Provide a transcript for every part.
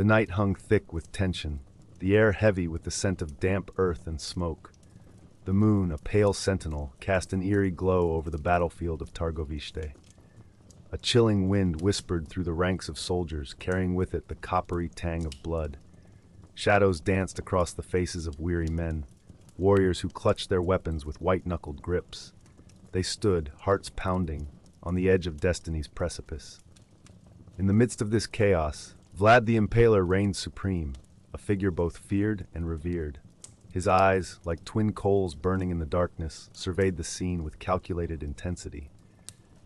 The night hung thick with tension, the air heavy with the scent of damp earth and smoke. The moon, a pale sentinel, cast an eerie glow over the battlefield of Târgovişte. A chilling wind whispered through the ranks of soldiers, carrying with it the coppery tang of blood. Shadows danced across the faces of weary men, warriors who clutched their weapons with white-knuckled grips. They stood, hearts pounding, on the edge of destiny's precipice. In the midst of this chaos, Vlad the Impaler reigned supreme, a figure both feared and revered. His eyes, like twin coals burning in the darkness, surveyed the scene with calculated intensity.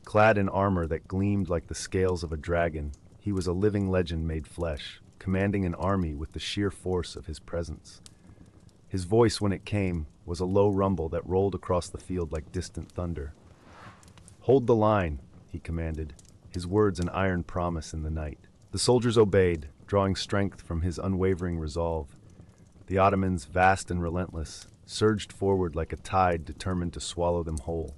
Clad in armor that gleamed like the scales of a dragon, he was a living legend made flesh, commanding an army with the sheer force of his presence. His voice, when it came, was a low rumble that rolled across the field like distant thunder. "Hold the line," he commanded, his words an iron promise in the night. The soldiers obeyed, drawing strength from his unwavering resolve. The Ottomans, vast and relentless, surged forward like a tide determined to swallow them whole.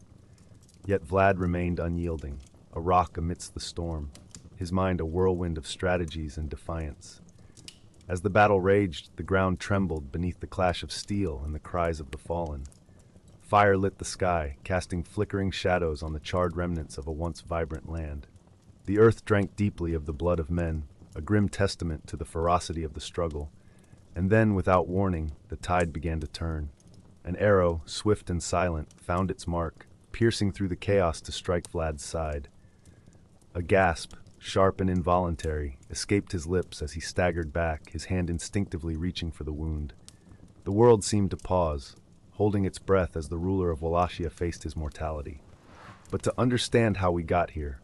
Yet Vlad remained unyielding, a rock amidst the storm, his mind a whirlwind of strategies and defiance. As the battle raged, the ground trembled beneath the clash of steel and the cries of the fallen. Fire lit the sky, casting flickering shadows on the charred remnants of a once vibrant land. The earth drank deeply of the blood of men, a grim testament to the ferocity of the struggle. And then, without warning, the tide began to turn. An arrow, swift and silent, found its mark, piercing through the chaos to strike Vlad's side. A gasp, sharp and involuntary, escaped his lips as he staggered back, his hand instinctively reaching for the wound. The world seemed to pause, holding its breath as the ruler of Wallachia faced his mortality. But to understand how we got here,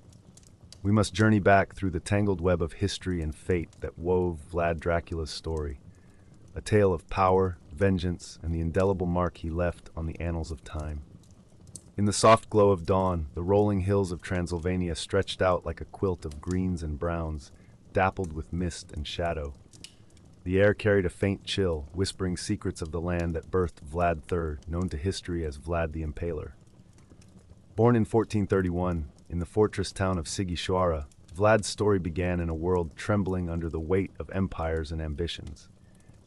we must journey back through the tangled web of history and fate that wove Vlad Dracula's story. A tale of power, vengeance, and the indelible mark he left on the annals of time. In the soft glow of dawn, the rolling hills of Transylvania stretched out like a quilt of greens and browns, dappled with mist and shadow. The air carried a faint chill, whispering secrets of the land that birthed Vlad III, known to history as Vlad the Impaler. Born in 1431, in the fortress town of Sighişoara, Vlad's story began in a world trembling under the weight of empires and ambitions.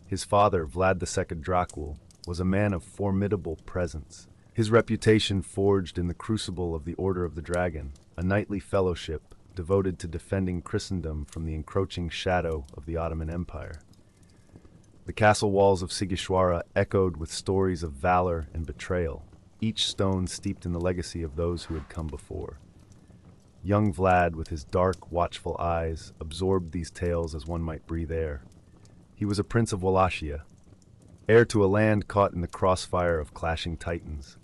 His father, Vlad II Dracula, was a man of formidable presence. His reputation forged in the crucible of the Order of the Dragon, a knightly fellowship devoted to defending Christendom from the encroaching shadow of the Ottoman Empire. The castle walls of Sighişoara echoed with stories of valor and betrayal, each stone steeped in the legacy of those who had come before. Young Vlad, with his dark, watchful eyes, absorbed these tales as one might breathe air. He was a prince of Wallachia, heir to a land caught in the crossfire of clashing titans.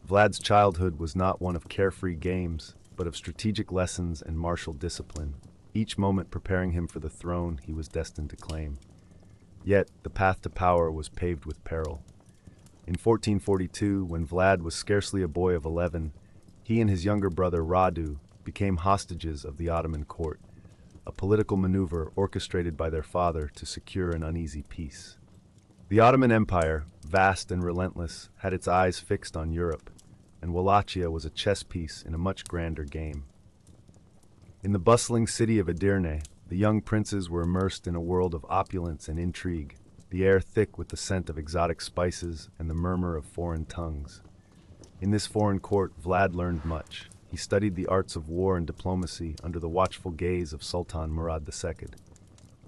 Vlad's childhood was not one of carefree games, but of strategic lessons and martial discipline, each moment preparing him for the throne he was destined to claim. Yet, the path to power was paved with peril. In 1442, when Vlad was scarcely a boy of 11, he and his younger brother Radu became hostages of the Ottoman court, a political maneuver orchestrated by their father to secure an uneasy peace. The Ottoman Empire, vast and relentless, had its eyes fixed on Europe, and Wallachia was a chess piece in a much grander game. In the bustling city of Edirne, the young princes were immersed in a world of opulence and intrigue, the air thick with the scent of exotic spices and the murmur of foreign tongues. In this foreign court, Vlad learned much. He studied the arts of war and diplomacy under the watchful gaze of Sultan Murad II.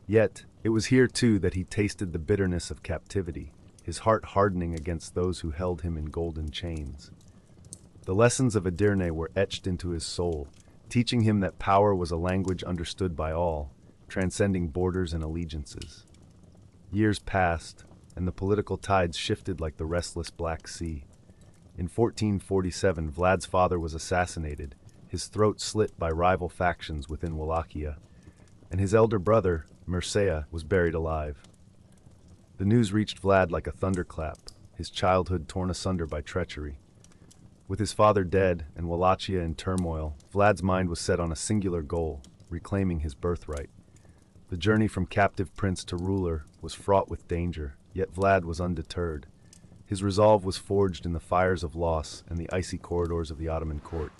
Yet, it was here too that he tasted the bitterness of captivity, his heart hardening against those who held him in golden chains. The lessons of Edirne were etched into his soul, teaching him that power was a language understood by all, transcending borders and allegiances. Years passed, and the political tides shifted like the restless Black Sea. In 1447, Vlad's father was assassinated, his throat slit by rival factions within Wallachia, and his elder brother, Mircea, was buried alive. The news reached Vlad like a thunderclap, his childhood torn asunder by treachery. With his father dead and Wallachia in turmoil, Vlad's mind was set on a singular goal, reclaiming his birthright. The journey from captive prince to ruler was fraught with danger, yet Vlad was undeterred. His resolve was forged in the fires of loss and the icy corridors of the Ottoman court.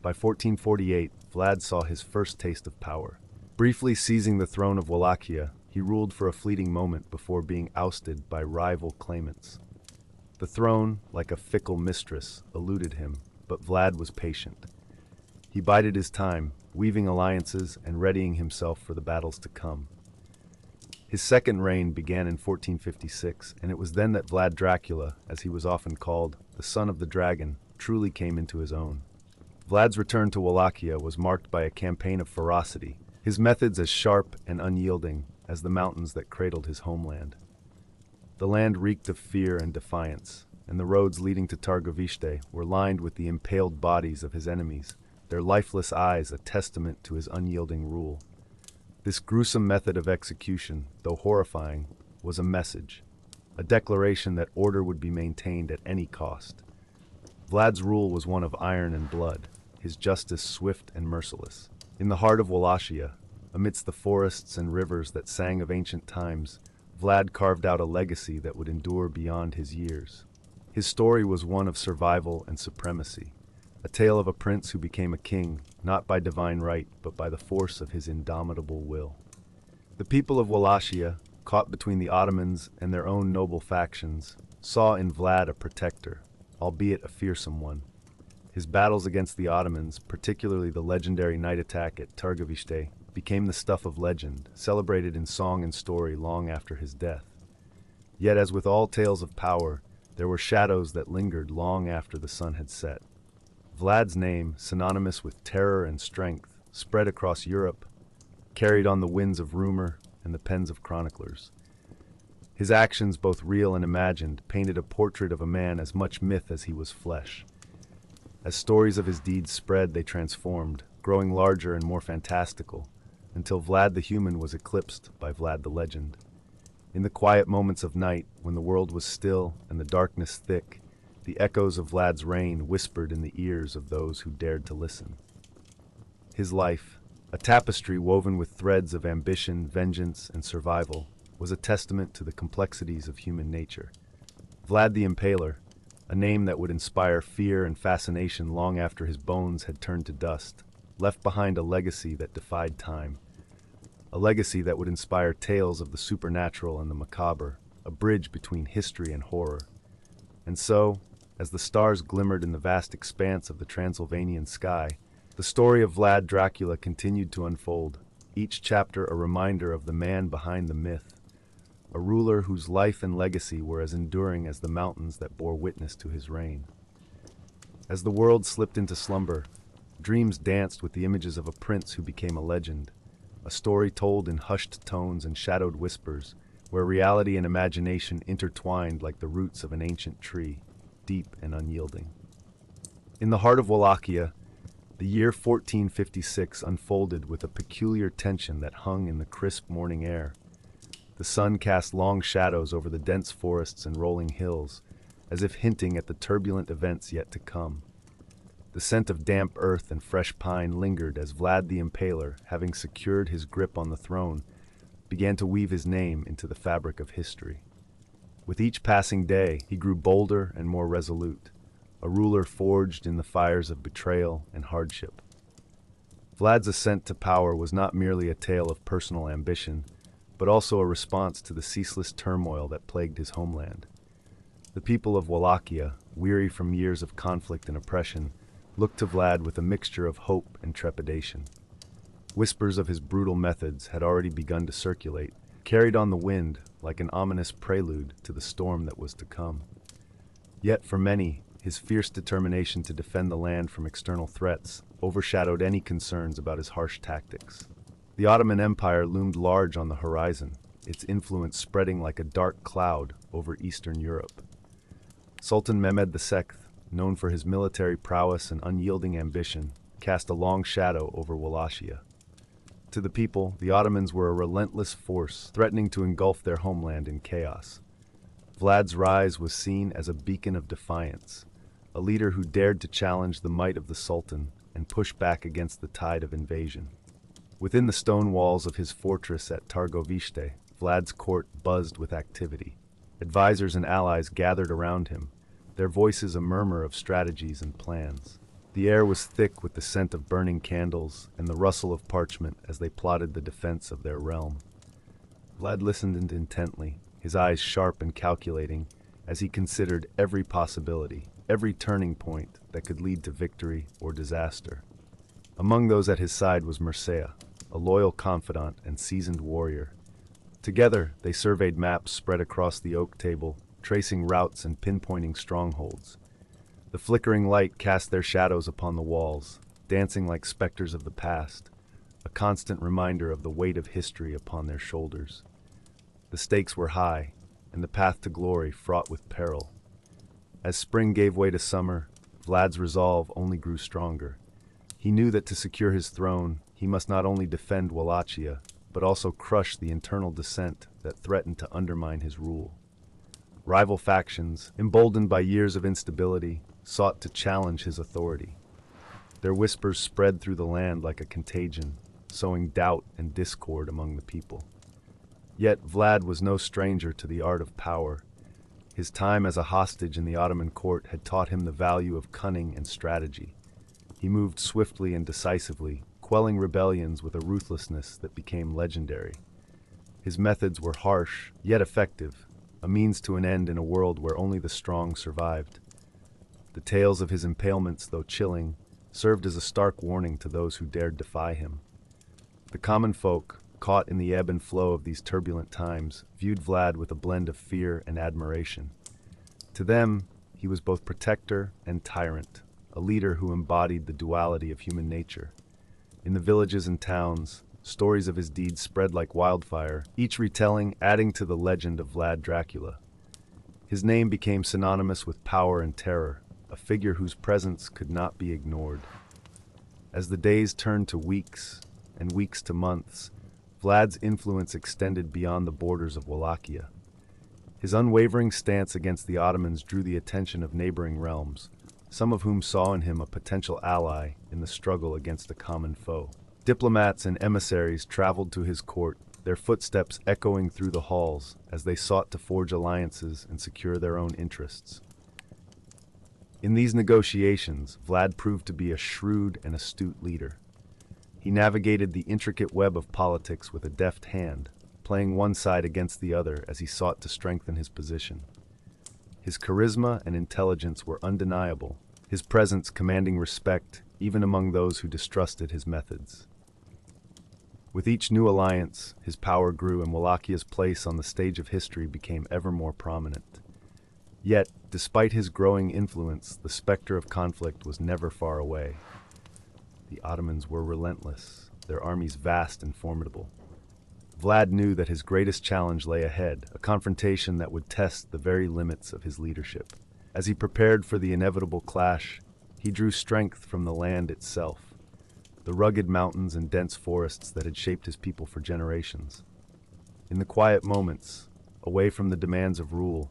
By 1448, Vlad saw his first taste of power. Briefly seizing the throne of Wallachia, he ruled for a fleeting moment before being ousted by rival claimants. The throne, like a fickle mistress, eluded him, but Vlad was patient. He bided his time, weaving alliances and readying himself for the battles to come. His second reign began in 1456, and it was then that Vlad Dracula, as he was often called, the son of the dragon, truly came into his own. Vlad's return to Wallachia was marked by a campaign of ferocity, his methods as sharp and unyielding as the mountains that cradled his homeland. The land reeked of fear and defiance, and the roads leading to Târgovişte were lined with the impaled bodies of his enemies, their lifeless eyes a testament to his unyielding rule. This gruesome method of execution, though horrifying, was a message, a declaration that order would be maintained at any cost. Vlad's rule was one of iron and blood, his justice swift and merciless. In the heart of Wallachia, amidst the forests and rivers that sang of ancient times, Vlad carved out a legacy that would endure beyond his years. His story was one of survival and supremacy, a tale of a prince who became a king, not by divine right, but by the force of his indomitable will. The people of Wallachia, caught between the Ottomans and their own noble factions, saw in Vlad a protector, albeit a fearsome one. His battles against the Ottomans, particularly the legendary night attack at Târgovişte, became the stuff of legend, celebrated in song and story long after his death. Yet, as with all tales of power, there were shadows that lingered long after the sun had set. Vlad's name, synonymous with terror and strength, spread across Europe, carried on the winds of rumor and the pens of chroniclers. His actions, both real and imagined, painted a portrait of a man as much myth as he was flesh. As stories of his deeds spread, they transformed, growing larger and more fantastical, until Vlad the human was eclipsed by Vlad the legend. In the quiet moments of night, when the world was still and the darkness thick, the echoes of Vlad's reign whispered in the ears of those who dared to listen. His life, a tapestry woven with threads of ambition, vengeance, and survival, was a testament to the complexities of human nature. Vlad the Impaler, a name that would inspire fear and fascination long after his bones had turned to dust, left behind a legacy that defied time. A legacy that would inspire tales of the supernatural and the macabre, a bridge between history and horror. And so, as the stars glimmered in the vast expanse of the Transylvanian sky, the story of Vlad Dracula continued to unfold, each chapter a reminder of the man behind the myth, a ruler whose life and legacy were as enduring as the mountains that bore witness to his reign. As the world slipped into slumber, dreams danced with the images of a prince who became a legend, a story told in hushed tones and shadowed whispers, where reality and imagination intertwined like the roots of an ancient tree, deep and unyielding. In the heart of Wallachia, the year 1456 unfolded with a peculiar tension that hung in the crisp morning air. The sun cast long shadows over the dense forests and rolling hills, as if hinting at the turbulent events yet to come. The scent of damp earth and fresh pine lingered as Vlad the Impaler, having secured his grip on the throne, began to weave his name into the fabric of history. With each passing day, he grew bolder and more resolute, a ruler forged in the fires of betrayal and hardship. Vlad's ascent to power was not merely a tale of personal ambition, but also a response to the ceaseless turmoil that plagued his homeland. The people of Wallachia, weary from years of conflict and oppression, looked to Vlad with a mixture of hope and trepidation. Whispers of his brutal methods had already begun to circulate, carried on the wind like an ominous prelude to the storm that was to come. Yet for many, his fierce determination to defend the land from external threats overshadowed any concerns about his harsh tactics. The Ottoman Empire loomed large on the horizon, its influence spreading like a dark cloud over Eastern Europe. Sultan Mehmed II, known for his military prowess and unyielding ambition, cast a long shadow over Wallachia. To the people, the Ottomans were a relentless force, threatening to engulf their homeland in chaos. Vlad's rise was seen as a beacon of defiance, a leader who dared to challenge the might of the Sultan and push back against the tide of invasion. Within the stone walls of his fortress at Târgovişte, Vlad's court buzzed with activity. Advisors and allies gathered around him, their voices a murmur of strategies and plans. The air was thick with the scent of burning candles and the rustle of parchment as they plotted the defense of their realm. Vlad listened intently, his eyes sharp and calculating, as he considered every possibility, every turning point that could lead to victory or disaster. Among those at his side was Mircea, a loyal confidant and seasoned warrior. Together, they surveyed maps spread across the oak table, tracing routes and pinpointing strongholds. The flickering light cast their shadows upon the walls, dancing like specters of the past, a constant reminder of the weight of history upon their shoulders. The stakes were high, and the path to glory fraught with peril. As spring gave way to summer, Vlad's resolve only grew stronger. He knew that to secure his throne, he must not only defend Wallachia, but also crush the internal dissent that threatened to undermine his rule. Rival factions, emboldened by years of instability, sought to challenge his authority. Their whispers spread through the land like a contagion, sowing doubt and discord among the people. Yet Vlad was no stranger to the art of power. His time as a hostage in the Ottoman court had taught him the value of cunning and strategy. He moved swiftly and decisively, quelling rebellions with a ruthlessness that became legendary. His methods were harsh, yet effective, a means to an end in a world where only the strong survived. The tales of his impalements, though chilling, served as a stark warning to those who dared defy him. The common folk, caught in the ebb and flow of these turbulent times, viewed Vlad with a blend of fear and admiration. To them, he was both protector and tyrant, a leader who embodied the duality of human nature. In the villages and towns, stories of his deeds spread like wildfire, each retelling adding to the legend of Vlad Dracula. His name became synonymous with power and terror, a figure whose presence could not be ignored. As the days turned to weeks, and weeks to months, Vlad's influence extended beyond the borders of Wallachia. His unwavering stance against the Ottomans drew the attention of neighboring realms, some of whom saw in him a potential ally in the struggle against a common foe. Diplomats and emissaries traveled to his court, their footsteps echoing through the halls as they sought to forge alliances and secure their own interests. In these negotiations, Vlad proved to be a shrewd and astute leader. He navigated the intricate web of politics with a deft hand, playing one side against the other as he sought to strengthen his position. His charisma and intelligence were undeniable, his presence commanding respect even among those who distrusted his methods. With each new alliance, his power grew and Wallachia's place on the stage of history became ever more prominent. Yet, despite his growing influence, the specter of conflict was never far away. The Ottomans were relentless, their armies vast and formidable. Vlad knew that his greatest challenge lay ahead, a confrontation that would test the very limits of his leadership. As he prepared for the inevitable clash, he drew strength from the land itself, the rugged mountains and dense forests that had shaped his people for generations. In the quiet moments, away from the demands of rule,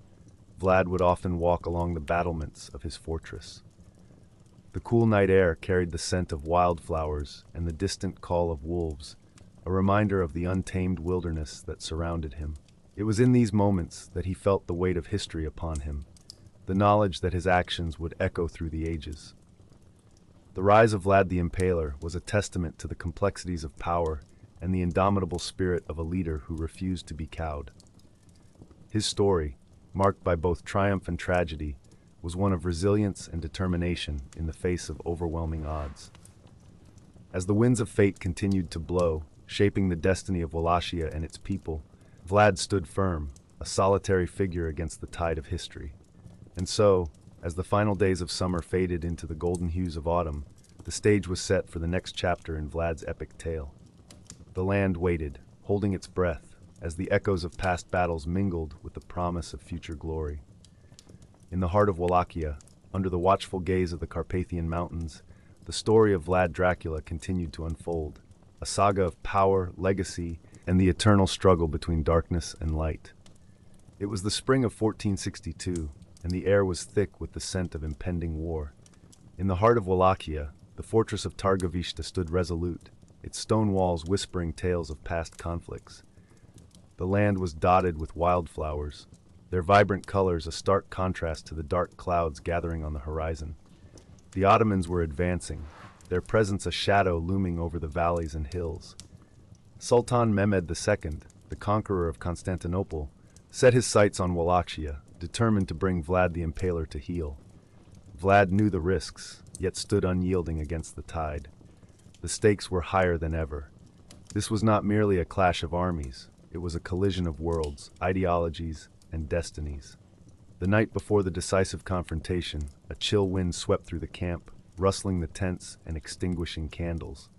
Vlad would often walk along the battlements of his fortress. The cool night air carried the scent of wildflowers and the distant call of wolves, a reminder of the untamed wilderness that surrounded him. It was in these moments that he felt the weight of history upon him, the knowledge that his actions would echo through the ages. The rise of Vlad the Impaler was a testament to the complexities of power and the indomitable spirit of a leader who refused to be cowed. His story, marked by both triumph and tragedy, was one of resilience and determination in the face of overwhelming odds. As the winds of fate continued to blow, shaping the destiny of Wallachia and its people, Vlad stood firm, a solitary figure against the tide of history. And so, as the final days of summer faded into the golden hues of autumn, the stage was set for the next chapter in Vlad's epic tale. The land waited, holding its breath, as the echoes of past battles mingled with the promise of future glory. In the heart of Wallachia, under the watchful gaze of the Carpathian Mountains, the story of Vlad Dracula continued to unfold, a saga of power, legacy, and the eternal struggle between darkness and light. It was the spring of 1462, and the air was thick with the scent of impending war. In the heart of Wallachia, the fortress of Târgovişte stood resolute, its stone walls whispering tales of past conflicts. The land was dotted with wildflowers, their vibrant colors a stark contrast to the dark clouds gathering on the horizon. The Ottomans were advancing, their presence a shadow looming over the valleys and hills. Sultan Mehmed II, the conqueror of Constantinople, set his sights on Wallachia, determined to bring Vlad the Impaler to heel. Vlad knew the risks, yet stood unyielding against the tide. The stakes were higher than ever. This was not merely a clash of armies, it was a collision of worlds, ideologies, and destinies. The night before the decisive confrontation, a chill wind swept through the camp, rustling the tents and extinguishing candles.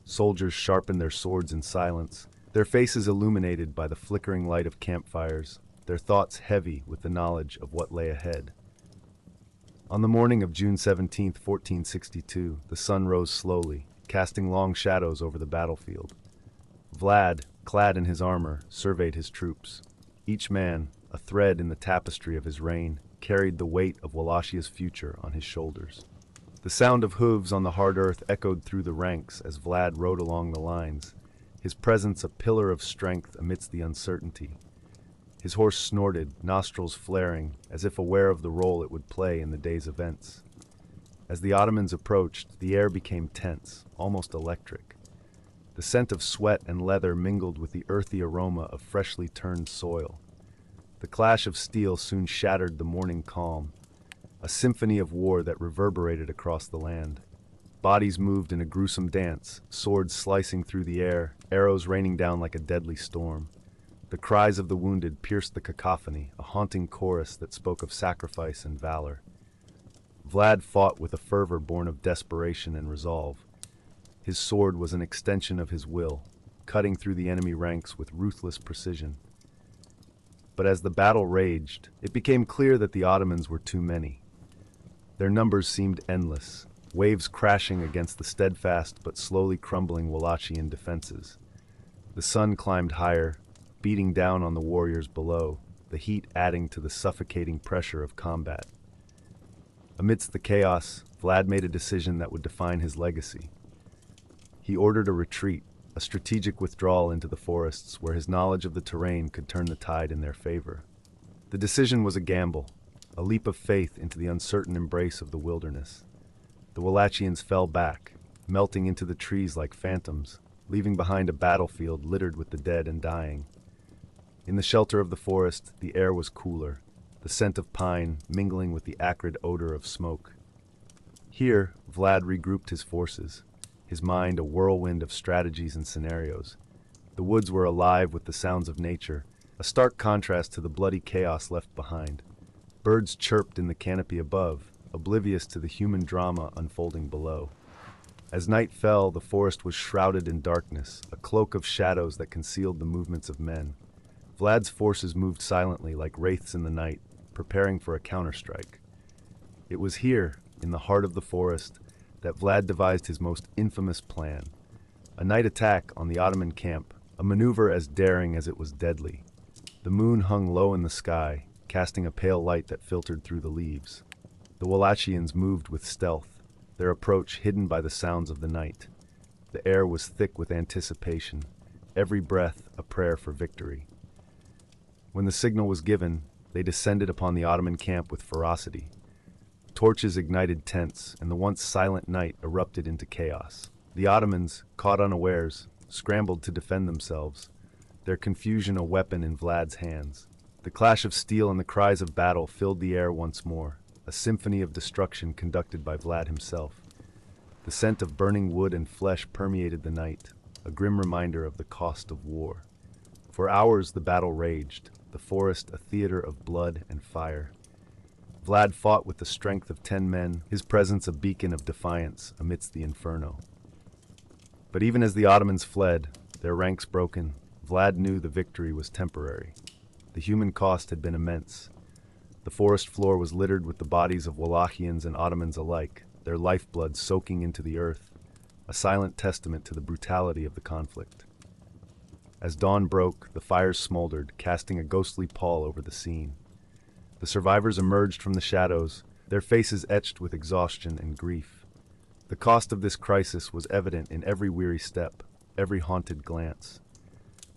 Soldiers sharpened their swords in silence, their faces illuminated by the flickering light of campfires, their thoughts heavy with the knowledge of what lay ahead. On the morning of June 17, 1462, the sun rose slowly, casting long shadows over the battlefield. Vlad, clad in his armor, surveyed his troops. Each man, a thread in the tapestry of his reign, carried the weight of Wallachia's future on his shoulders. The sound of hooves on the hard earth echoed through the ranks as Vlad rode along the lines, his presence a pillar of strength amidst the uncertainty. His horse snorted, nostrils flaring, as if aware of the role it would play in the day's events. As the Ottomans approached, the air became tense, almost electric. The scent of sweat and leather mingled with the earthy aroma of freshly turned soil. The clash of steel soon shattered the morning calm, a symphony of war that reverberated across the land. Bodies moved in a gruesome dance, swords slicing through the air, arrows raining down like a deadly storm. The cries of the wounded pierced the cacophony, a haunting chorus that spoke of sacrifice and valor. Vlad fought with a fervor born of desperation and resolve. His sword was an extension of his will, cutting through the enemy ranks with ruthless precision. But as the battle raged, it became clear that the Ottomans were too many. Their numbers seemed endless, waves crashing against the steadfast but slowly crumbling Wallachian defenses. The sun climbed higher, beating down on the warriors below, the heat adding to the suffocating pressure of combat. Amidst the chaos, Vlad made a decision that would define his legacy. He ordered a retreat, a strategic withdrawal into the forests where his knowledge of the terrain could turn the tide in their favor. The decision was a gamble, a leap of faith into the uncertain embrace of the wilderness. The Wallachians fell back, melting into the trees like phantoms, leaving behind a battlefield littered with the dead and dying. In the shelter of the forest, the air was cooler, the scent of pine mingling with the acrid odor of smoke. Here, Vlad regrouped his forces, his mind a whirlwind of strategies and scenarios. The woods were alive with the sounds of nature, a stark contrast to the bloody chaos left behind. Birds chirped in the canopy above, oblivious to the human drama unfolding below. As night fell, the forest was shrouded in darkness, a cloak of shadows that concealed the movements of men. Vlad's forces moved silently like wraiths in the night, preparing for a counterstrike. It was here, in the heart of the forest, that Vlad devised his most infamous plan. A night attack on the Ottoman camp, a maneuver as daring as it was deadly. The moon hung low in the sky, casting a pale light that filtered through the leaves. The Wallachians moved with stealth, their approach hidden by the sounds of the night. The air was thick with anticipation, every breath a prayer for victory. When the signal was given, they descended upon the Ottoman camp with ferocity. Torches ignited tents, and the once silent night erupted into chaos. The Ottomans, caught unawares, scrambled to defend themselves, their confusion a weapon in Vlad's hands. The clash of steel and the cries of battle filled the air once more, a symphony of destruction conducted by Vlad himself. The scent of burning wood and flesh permeated the night, a grim reminder of the cost of war. For hours the battle raged, the forest a theater of blood and fire. Vlad fought with the strength of 10 men, his presence a beacon of defiance amidst the inferno. But even as the Ottomans fled, their ranks broken, Vlad knew the victory was temporary. The human cost had been immense. The forest floor was littered with the bodies of Wallachians and Ottomans alike, their lifeblood soaking into the earth, a silent testament to the brutality of the conflict. As dawn broke, the fires smoldered, casting a ghostly pall over the scene. The survivors emerged from the shadows, their faces etched with exhaustion and grief. The cost of this crisis was evident in every weary step, every haunted glance.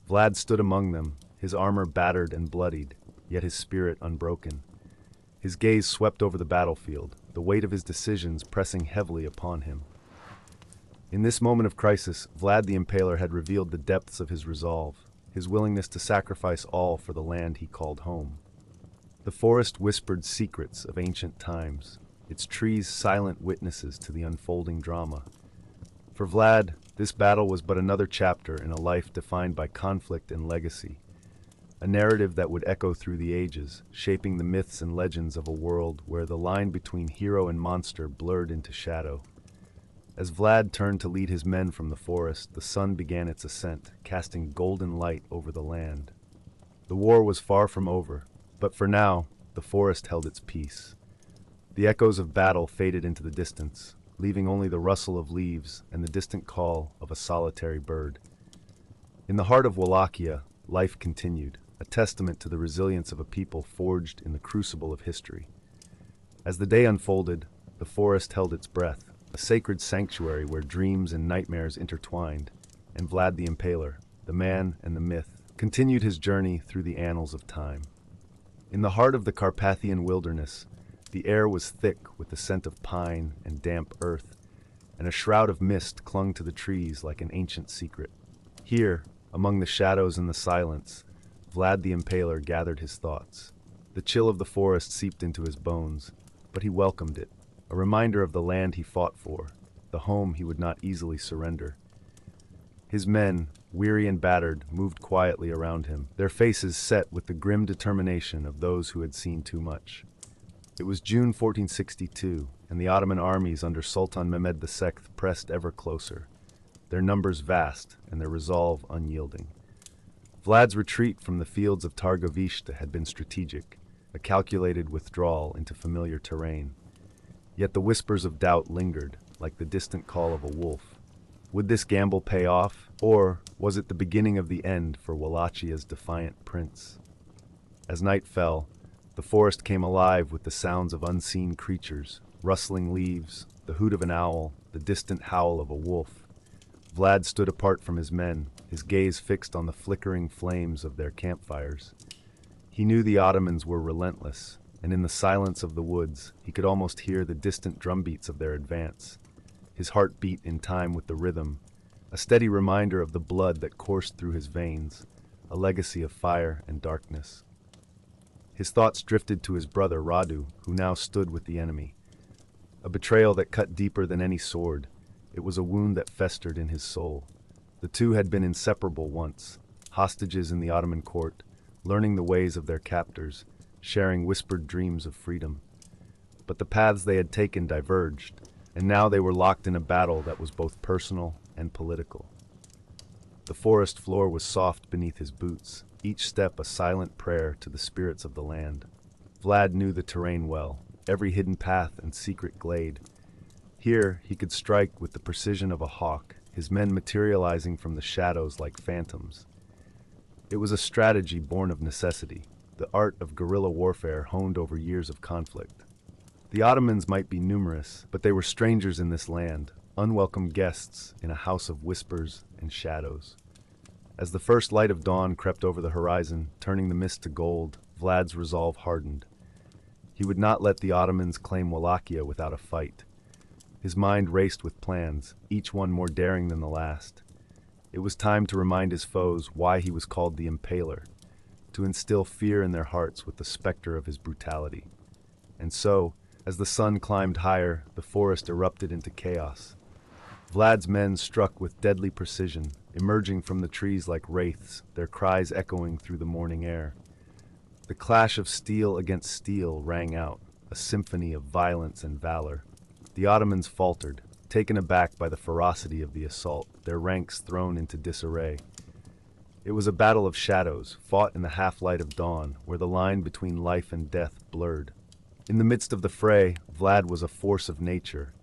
Vlad stood among them, his armor battered and bloodied, yet his spirit unbroken. His gaze swept over the battlefield, the weight of his decisions pressing heavily upon him. In this moment of crisis, Vlad the Impaler had revealed the depths of his resolve, his willingness to sacrifice all for the land he called home. The forest whispered secrets of ancient times, its trees silent witnesses to the unfolding drama. For Vlad, this battle was but another chapter in a life defined by conflict and legacy, a narrative that would echo through the ages, shaping the myths and legends of a world where the line between hero and monster blurred into shadow. As Vlad turned to lead his men from the forest, the sun began its ascent, casting golden light over the land. The war was far from over, but for now, the forest held its peace. The echoes of battle faded into the distance, leaving only the rustle of leaves and the distant call of a solitary bird. In the heart of Wallachia, life continued, a testament to the resilience of a people forged in the crucible of history. As the day unfolded, the forest held its breath, a sacred sanctuary where dreams and nightmares intertwined, and Vlad the Impaler, the man and the myth, continued his journey through the annals of time. In the heart of the Carpathian wilderness, the air was thick with the scent of pine and damp earth, and a shroud of mist clung to the trees like an ancient secret. Here, among the shadows and the silence, Vlad the Impaler gathered his thoughts. The chill of the forest seeped into his bones, but he welcomed it, a reminder of the land he fought for, the home he would not easily surrender. His men, weary and battered, moved quietly around him, their faces set with the grim determination of those who had seen too much. It was June 1462, and the Ottoman armies under Sultan Mehmed II pressed ever closer, their numbers vast and their resolve unyielding. Vlad's retreat from the fields of Târgovişte had been strategic, a calculated withdrawal into familiar terrain. Yet the whispers of doubt lingered, like the distant call of a wolf. Would this gamble pay off, or was it the beginning of the end for Wallachia's defiant prince? As night fell, the forest came alive with the sounds of unseen creatures, rustling leaves, the hoot of an owl, the distant howl of a wolf. Vlad stood apart from his men, his gaze fixed on the flickering flames of their campfires. He knew the Ottomans were relentless, and in the silence of the woods, he could almost hear the distant drumbeats of their advance. His heart beat in time with the rhythm, a steady reminder of the blood that coursed through his veins, a legacy of fire and darkness. His thoughts drifted to his brother Radu, who now stood with the enemy. A betrayal that cut deeper than any sword, it was a wound that festered in his soul. The two had been inseparable once, hostages in the Ottoman court, learning the ways of their captors, sharing whispered dreams of freedom. But the paths they had taken diverged, and now they were locked in a battle that was both personal and political. The forest floor was soft beneath his boots, each step a silent prayer to the spirits of the land. Vlad knew the terrain well, every hidden path and secret glade. Here he could strike with the precision of a hawk, his men materializing from the shadows like phantoms. It was a strategy born of necessity, the art of guerrilla warfare honed over years of conflict. The Ottomans might be numerous, but they were strangers in this land, unwelcome guests in a house of whispers and shadows. As the first light of dawn crept over the horizon, turning the mist to gold, Vlad's resolve hardened. He would not let the Ottomans claim Wallachia without a fight. His mind raced with plans, each one more daring than the last. It was time to remind his foes why he was called the Impaler, to instill fear in their hearts with the specter of his brutality. And so, as the sun climbed higher, the forest erupted into chaos. Vlad's men struck with deadly precision, emerging from the trees like wraiths, their cries echoing through the morning air. The clash of steel against steel rang out, a symphony of violence and valor. The Ottomans faltered, taken aback by the ferocity of the assault, their ranks thrown into disarray. It was a battle of shadows, fought in the half-light of dawn, where the line between life and death blurred. In the midst of the fray, Vlad was a force of nature,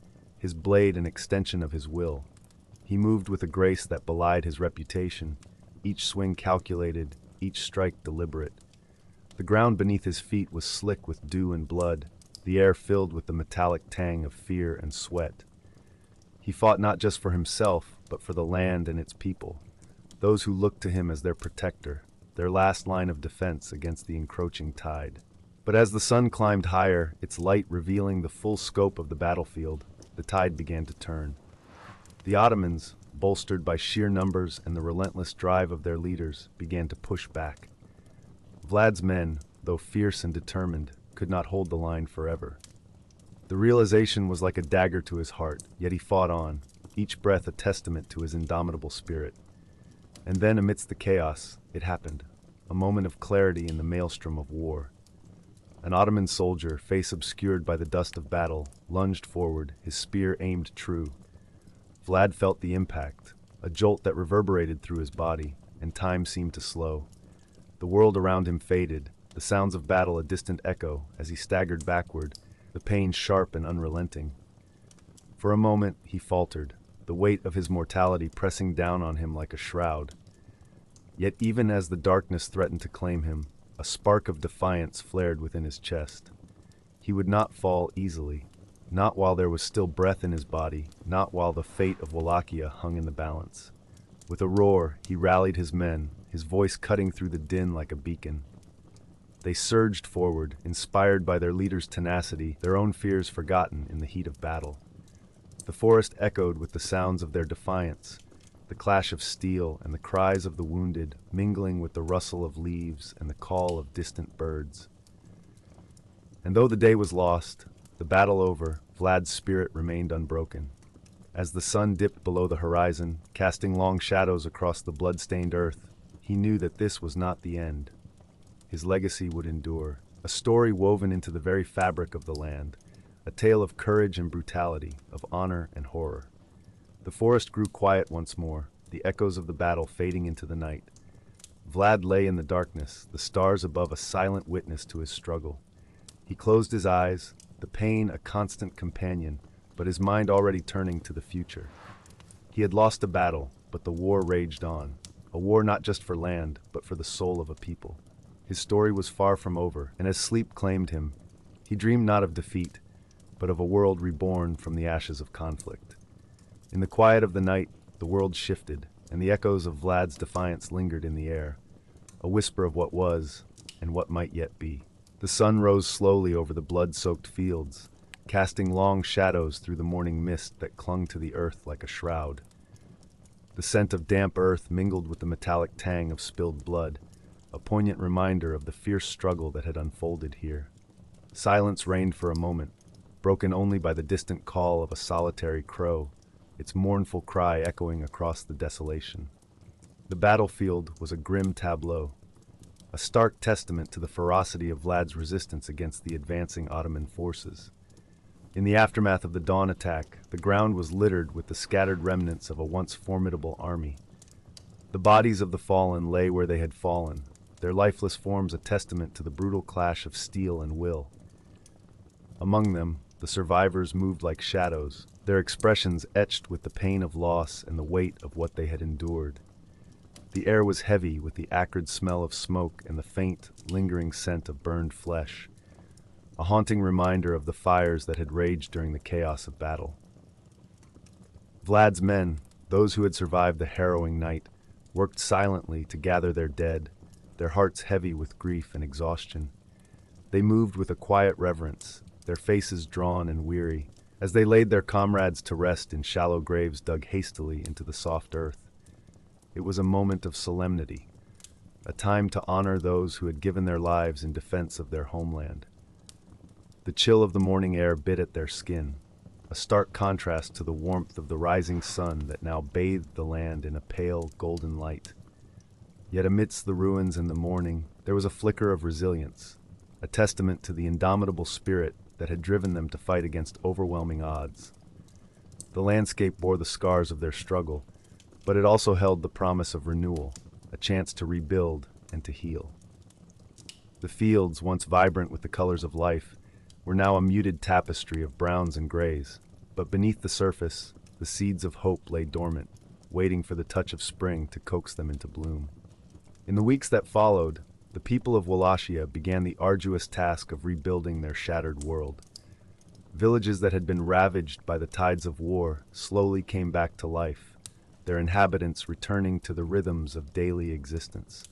his blade an extension of his will. He moved with a grace that belied his reputation, each swing calculated, each strike deliberate. The ground beneath his feet was slick with dew and blood, the air filled with the metallic tang of fear and sweat. He fought not just for himself, but for the land and its people, those who looked to him as their protector, their last line of defense against the encroaching tide. But as the sun climbed higher, its light revealing the full scope of the battlefield, the tide began to turn. The Ottomans, bolstered by sheer numbers and the relentless drive of their leaders, began to push back. Vlad's men, though fierce and determined, could not hold the line forever. The realization was like a dagger to his heart, yet he fought on, each breath a testament to his indomitable spirit. And then, amidst the chaos, it happened, a moment of clarity in the maelstrom of war. An Ottoman soldier, face obscured by the dust of battle, lunged forward, his spear aimed true. Vlad felt the impact, a jolt that reverberated through his body, and time seemed to slow. The world around him faded, the sounds of battle a distant echo as he staggered backward, the pain sharp and unrelenting. For a moment he faltered, the weight of his mortality pressing down on him like a shroud. Yet even as the darkness threatened to claim him, a spark of defiance flared within his chest. He would not fall easily, not while there was still breath in his body, not while the fate of Wallachia hung in the balance. With a roar, he rallied his men, his voice cutting through the din like a beacon. They surged forward, inspired by their leader's tenacity, their own fears forgotten in the heat of battle. The forest echoed with the sounds of their defiance, the clash of steel and the cries of the wounded, mingling with the rustle of leaves and the call of distant birds. And though the day was lost, the battle over, Vlad's spirit remained unbroken. As the sun dipped below the horizon, casting long shadows across the blood-stained earth, he knew that this was not the end. His legacy would endure, a story woven into the very fabric of the land, a tale of courage and brutality, of honor and horror. The forest grew quiet once more, the echoes of the battle fading into the night. Vlad lay in the darkness, the stars above a silent witness to his struggle. He closed his eyes, the pain a constant companion, but his mind already turning to the future. He had lost a battle, but the war raged on, a war not just for land, but for the soul of a people. His story was far from over, and as sleep claimed him, he dreamed not of defeat, but of a world reborn from the ashes of conflict. In the quiet of the night, the world shifted, and the echoes of Vlad's defiance lingered in the air, a whisper of what was, and what might yet be. The sun rose slowly over the blood-soaked fields, casting long shadows through the morning mist that clung to the earth like a shroud. The scent of damp earth mingled with the metallic tang of spilled blood, a poignant reminder of the fierce struggle that had unfolded here. Silence reigned for a moment, broken only by the distant call of a solitary crow, its mournful cry echoing across the desolation. The battlefield was a grim tableau, a stark testament to the ferocity of Vlad's resistance against the advancing Ottoman forces. In the aftermath of the dawn attack, the ground was littered with the scattered remnants of a once formidable army. The bodies of the fallen lay where they had fallen, their lifeless forms a testament to the brutal clash of steel and will. Among them, the survivors moved like shadows, their expressions etched with the pain of loss and the weight of what they had endured. The air was heavy with the acrid smell of smoke and the faint, lingering scent of burned flesh, a haunting reminder of the fires that had raged during the chaos of battle. Vlad's men, those who had survived the harrowing night, worked silently to gather their dead, their hearts heavy with grief and exhaustion. They moved with a quiet reverence, their faces drawn and weary, as they laid their comrades to rest in shallow graves dug hastily into the soft earth. It was a moment of solemnity, a time to honor those who had given their lives in defense of their homeland. The chill of the morning air bit at their skin, a stark contrast to the warmth of the rising sun that now bathed the land in a pale, golden light. Yet amidst the ruins and the mourning, there was a flicker of resilience, a testament to the indomitable spirit that had driven them to fight against overwhelming odds. The landscape bore the scars of their struggle, but it also held the promise of renewal, a chance to rebuild and to heal. The fields, once vibrant with the colors of life, were now a muted tapestry of browns and grays, but beneath the surface, the seeds of hope lay dormant, waiting for the touch of spring to coax them into bloom. In the weeks that followed, the people of Wallachia began the arduous task of rebuilding their shattered world. Villages that had been ravaged by the tides of war slowly came back to life, their inhabitants returning to the rhythms of daily existence.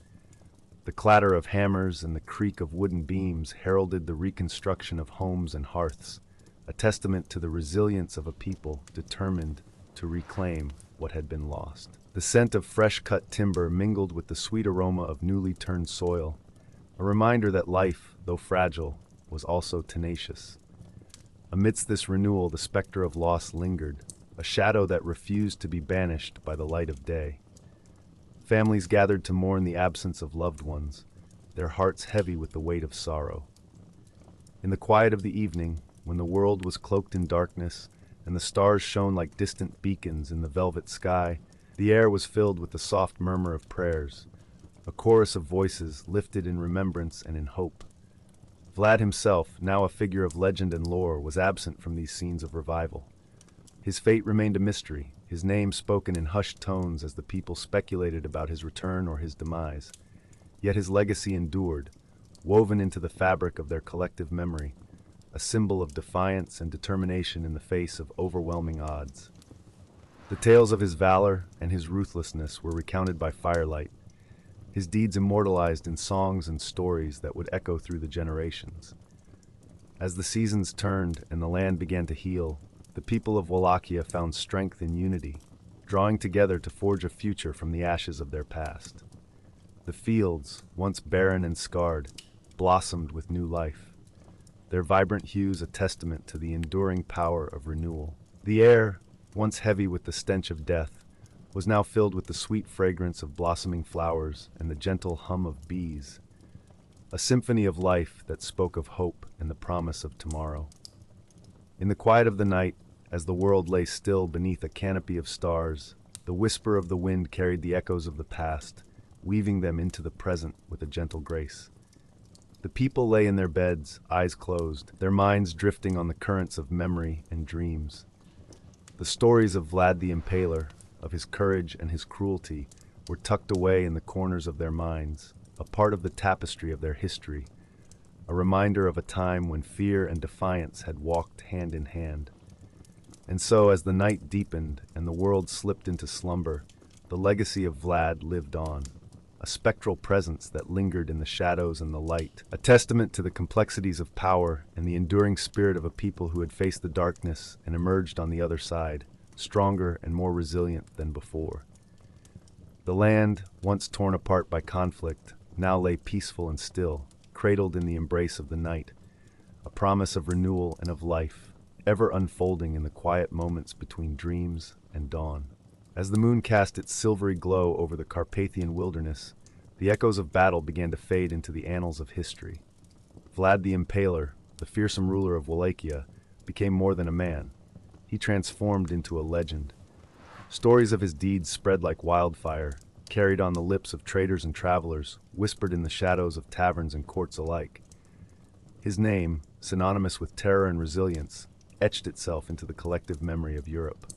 The clatter of hammers and the creak of wooden beams heralded the reconstruction of homes and hearths, a testament to the resilience of a people determined to reclaim what had been lost. The scent of fresh-cut timber mingled with the sweet aroma of newly turned soil, a reminder that life, though fragile, was also tenacious. Amidst this renewal, the specter of loss lingered, a shadow that refused to be banished by the light of day. Families gathered to mourn the absence of loved ones, their hearts heavy with the weight of sorrow. In the quiet of the evening, when the world was cloaked in darkness and the stars shone like distant beacons in the velvet sky, the air was filled with the soft murmur of prayers, a chorus of voices lifted in remembrance and in hope. Vlad himself, now a figure of legend and lore, was absent from these scenes of revival. His fate remained a mystery, his name spoken in hushed tones as the people speculated about his return or his demise. Yet his legacy endured, woven into the fabric of their collective memory, a symbol of defiance and determination in the face of overwhelming odds. The tales of his valor and his ruthlessness were recounted by firelight, his deeds immortalized in songs and stories that would echo through the generations. As the seasons turned and the land began to heal, the people of Wallachia found strength in unity, drawing together to forge a future from the ashes of their past. The fields, once barren and scarred, blossomed with new life, their vibrant hues a testament to the enduring power of renewal. The air, once heavy with the stench of death, was now filled with the sweet fragrance of blossoming flowers and the gentle hum of bees, a symphony of life that spoke of hope and the promise of tomorrow. In the quiet of the night, as the world lay still beneath a canopy of stars, the whisper of the wind carried the echoes of the past, weaving them into the present with a gentle grace. The people lay in their beds, eyes closed, their minds drifting on the currents of memory and dreams. The stories of Vlad the Impaler, of his courage and his cruelty, were tucked away in the corners of their minds, a part of the tapestry of their history, a reminder of a time when fear and defiance had walked hand in hand. And so, as the night deepened and the world slipped into slumber, the legacy of Vlad lived on, a spectral presence that lingered in the shadows and the light, a testament to the complexities of power and the enduring spirit of a people who had faced the darkness and emerged on the other side, stronger and more resilient than before. The land, once torn apart by conflict, now lay peaceful and still, cradled in the embrace of the night, a promise of renewal and of life, ever unfolding in the quiet moments between dreams and dawn. As the moon cast its silvery glow over the Carpathian wilderness, the echoes of battle began to fade into the annals of history. Vlad the Impaler, the fearsome ruler of Wallachia, became more than a man. He transformed into a legend. Stories of his deeds spread like wildfire, carried on the lips of traders and travelers, whispered in the shadows of taverns and courts alike. His name, synonymous with terror and resilience, etched itself into the collective memory of Europe.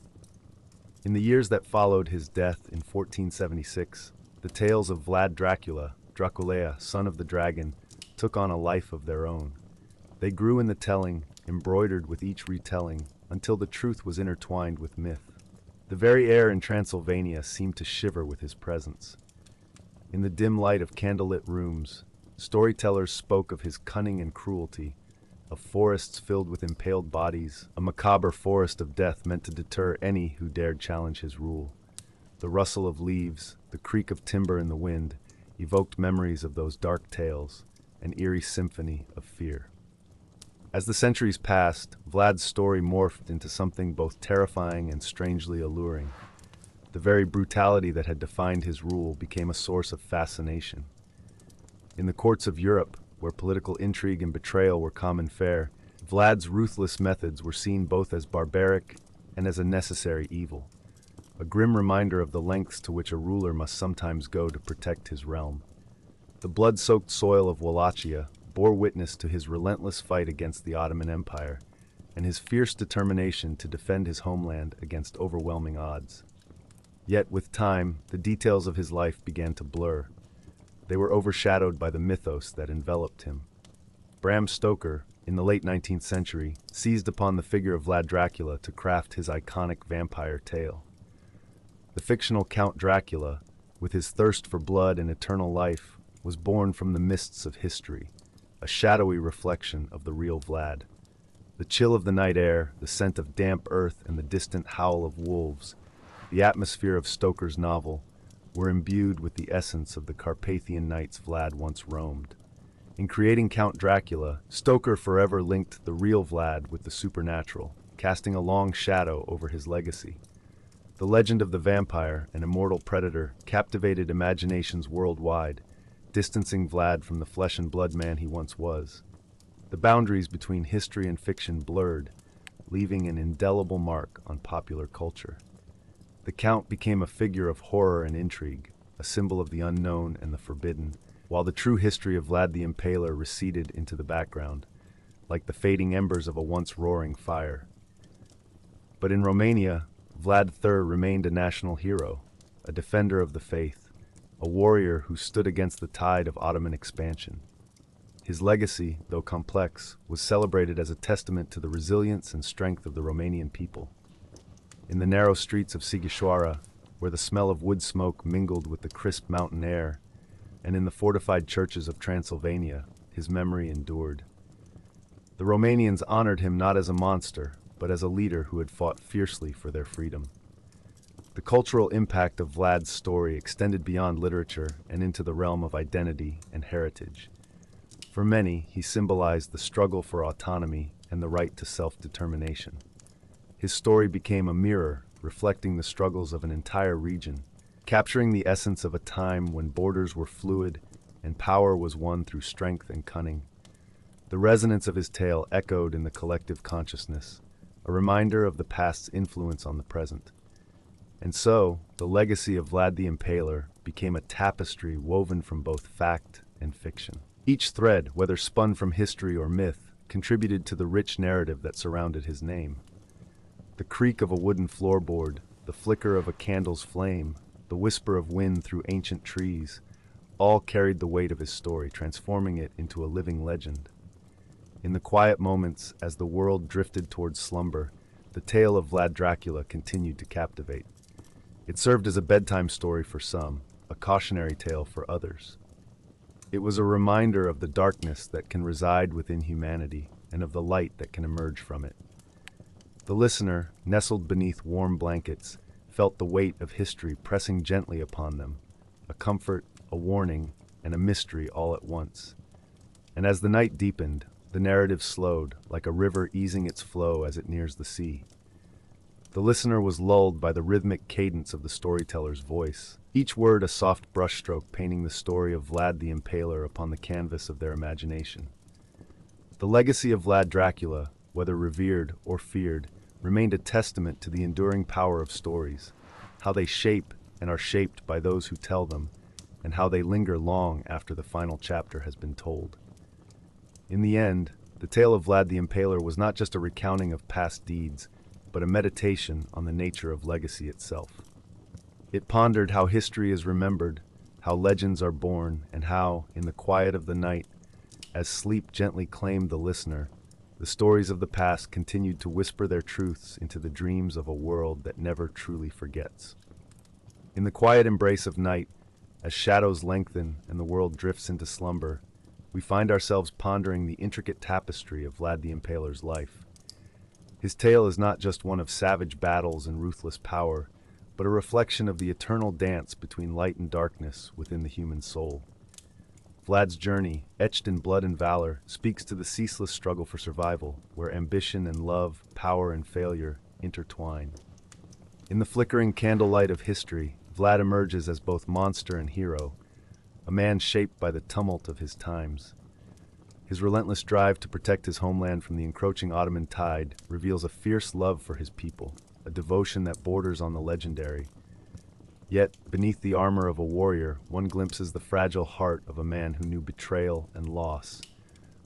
In the years that followed his death in 1476, the tales of Vlad Dracula, Dracula, son of the dragon, took on a life of their own. They grew in the telling, embroidered with each retelling, until the truth was intertwined with myth. The very air in Transylvania seemed to shiver with his presence. In the dim light of candlelit rooms, storytellers spoke of his cunning and cruelty, of forests filled with impaled bodies, a macabre forest of death meant to deter any who dared challenge his rule. The rustle of leaves, the creak of timber in the wind, evoked memories of those dark tales, an eerie symphony of fear. As the centuries passed, Vlad's story morphed into something both terrifying and strangely alluring. The very brutality that had defined his rule became a source of fascination. In the courts of Europe, where political intrigue and betrayal were common fare, Vlad's ruthless methods were seen both as barbaric and as a necessary evil, a grim reminder of the lengths to which a ruler must sometimes go to protect his realm. The blood-soaked soil of Wallachia bore witness to his relentless fight against the Ottoman Empire and his fierce determination to defend his homeland against overwhelming odds. Yet, with time, the details of his life began to blur. They were overshadowed by the mythos that enveloped him. Bram Stoker, in the late 19th century, seized upon the figure of Vlad Dracula to craft his iconic vampire tale. The fictional Count Dracula, with his thirst for blood and eternal life, was born from the mists of history, a shadowy reflection of the real Vlad. The chill of the night air, the scent of damp earth, and the distant howl of wolves, the atmosphere of Stoker's novel, were imbued with the essence of the Carpathian nights Vlad once roamed. In creating Count Dracula, Stoker forever linked the real Vlad with the supernatural, casting a long shadow over his legacy. The legend of the vampire, an immortal predator, captivated imaginations worldwide, distancing Vlad from the flesh and blood man he once was. The boundaries between history and fiction blurred, leaving an indelible mark on popular culture. The Count became a figure of horror and intrigue, a symbol of the unknown and the forbidden, while the true history of Vlad the Impaler receded into the background, like the fading embers of a once roaring fire. But in Romania, Vlad III remained a national hero, a defender of the faith, a warrior who stood against the tide of Ottoman expansion. His legacy, though complex, was celebrated as a testament to the resilience and strength of the Romanian people. In the narrow streets of Sighişoara, where the smell of wood smoke mingled with the crisp mountain air, and in the fortified churches of Transylvania, his memory endured. The Romanians honored him not as a monster, but as a leader who had fought fiercely for their freedom. The cultural impact of Vlad's story extended beyond literature and into the realm of identity and heritage. For many, he symbolized the struggle for autonomy and the right to self-determination. His story became a mirror, reflecting the struggles of an entire region, capturing the essence of a time when borders were fluid and power was won through strength and cunning. The resonance of his tale echoed in the collective consciousness, a reminder of the past's influence on the present. And so, the legacy of Vlad the Impaler became a tapestry woven from both fact and fiction. Each thread, whether spun from history or myth, contributed to the rich narrative that surrounded his name. The creak of a wooden floorboard, the flicker of a candle's flame, the whisper of wind through ancient trees, all carried the weight of his story, transforming it into a living legend. In the quiet moments, as the world drifted towards slumber, the tale of Vlad Dracula continued to captivate. It served as a bedtime story for some, a cautionary tale for others. It was a reminder of the darkness that can reside within humanity and of the light that can emerge from it. The listener, nestled beneath warm blankets, felt the weight of history pressing gently upon them, a comfort, a warning, and a mystery all at once. And as the night deepened, the narrative slowed, like a river easing its flow as it nears the sea. The listener was lulled by the rhythmic cadence of the storyteller's voice, each word a soft brushstroke painting the story of Vlad the Impaler upon the canvas of their imagination. The legacy of Vlad Dracula, whether revered or feared, remained a testament to the enduring power of stories, how they shape and are shaped by those who tell them, and how they linger long after the final chapter has been told. In the end, the tale of Vlad the Impaler was not just a recounting of past deeds, but a meditation on the nature of legacy itself. It pondered how history is remembered, how legends are born, and how, in the quiet of the night, as sleep gently claimed the listener, the stories of the past continued to whisper their truths into the dreams of a world that never truly forgets. In the quiet embrace of night, as shadows lengthen and the world drifts into slumber, we find ourselves pondering the intricate tapestry of Vlad the Impaler's life. His tale is not just one of savage battles and ruthless power, but a reflection of the eternal dance between light and darkness within the human soul. Vlad's journey, etched in blood and valor, speaks to the ceaseless struggle for survival, where ambition and love, power and failure intertwine. In the flickering candlelight of history, Vlad emerges as both monster and hero, a man shaped by the tumult of his times. His relentless drive to protect his homeland from the encroaching Ottoman tide reveals a fierce love for his people, a devotion that borders on the legendary. Yet, beneath the armor of a warrior, one glimpses the fragile heart of a man who knew betrayal and loss,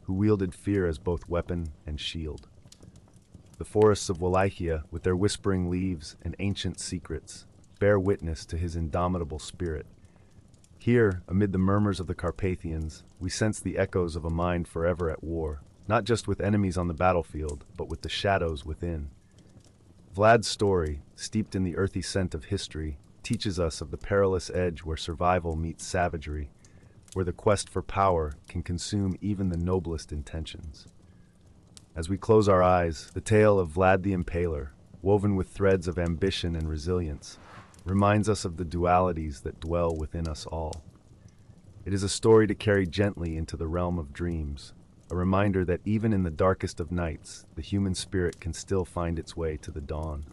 who wielded fear as both weapon and shield. The forests of Wallachia, with their whispering leaves and ancient secrets, bear witness to his indomitable spirit. Here, amid the murmurs of the Carpathians, we sense the echoes of a mind forever at war, not just with enemies on the battlefield, but with the shadows within. Vlad's story, steeped in the earthy scent of history, teaches us of the perilous edge where survival meets savagery, where the quest for power can consume even the noblest intentions. As we close our eyes, the tale of Vlad the Impaler, woven with threads of ambition and resilience, reminds us of the dualities that dwell within us all. It is a story to carry gently into the realm of dreams, a reminder that even in the darkest of nights, the human spirit can still find its way to the dawn.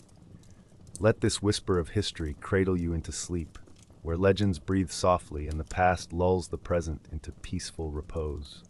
Let this whisper of history cradle you into sleep, where legends breathe softly and the past lulls the present into peaceful repose.